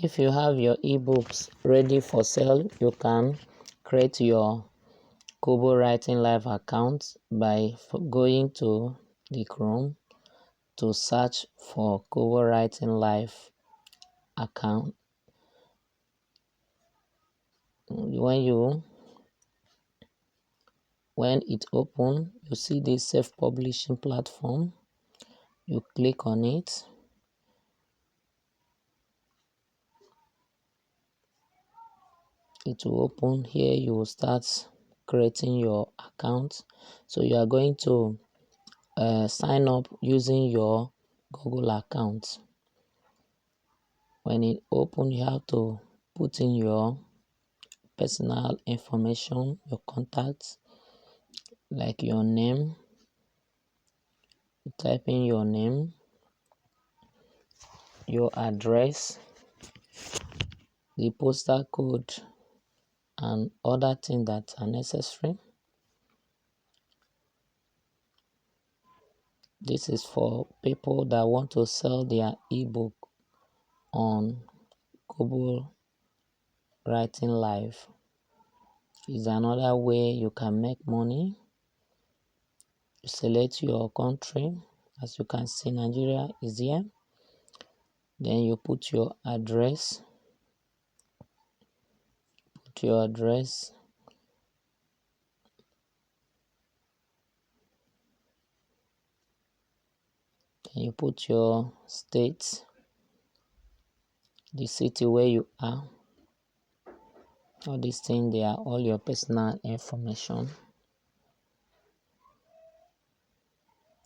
If you have your ebooks ready for sale, you can create your Kobo Writing Live account by going to the Chrome to search for Kobo Writing Live account. When it opens, you see this self-publishing platform. You click on it. It will open. Here you will start creating your account. So you are going to sign up using your Google account. When it opens, you have to put in your personal information, your contacts, like your name. You type in your name, your address, the postal code, and other things that are necessary. This is for people that want to sell their ebook on Kobo Writing Live. Is another way you can make money. You select your country. As you can see, Nigeria is here. Then you put your address. Then you put your state, the city where you are. All these things, they are all your personal information.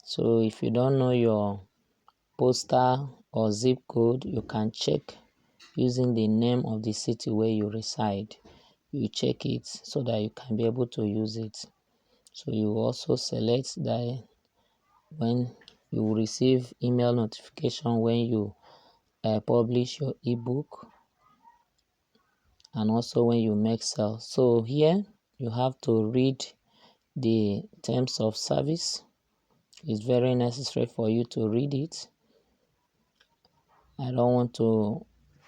So if you don't know your postal or zip code, you can check using the name of the city where you reside. You check it so that you can be able to use it. So you also select that when you will receive email notification when you publish your ebook, and also when you make sale. So here you have to read the terms of service. It's very necessary for you to read it. I don't want to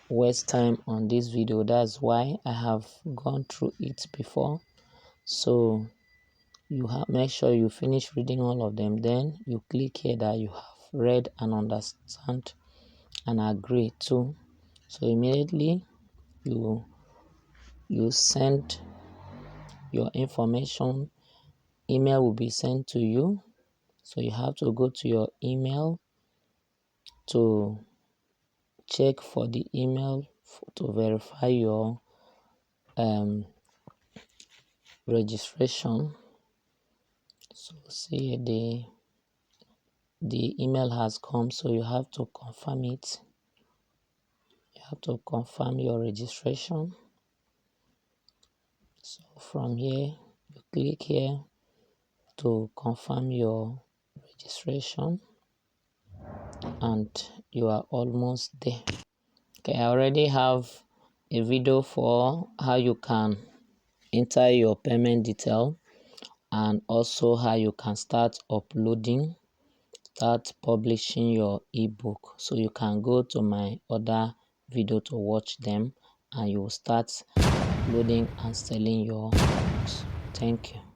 waste time on this video. That's why I have gone through it before. So you make sure you finish reading all of them. Then you click here that you have read and understand and agree to. So immediately you send your information. Email will be sent to you. So you have to go to your email to check for the email to verify your registration. So see, the email has come, so you have to confirm it. You have to confirm your registration. So from here, you click here to confirm your registration, and you are almost there. Okay, I already have a video for how you can enter your payment detail, and also how you can start publishing your ebook. So you can go to my other video to watch them, and you will start uploading and selling your books. Thank you.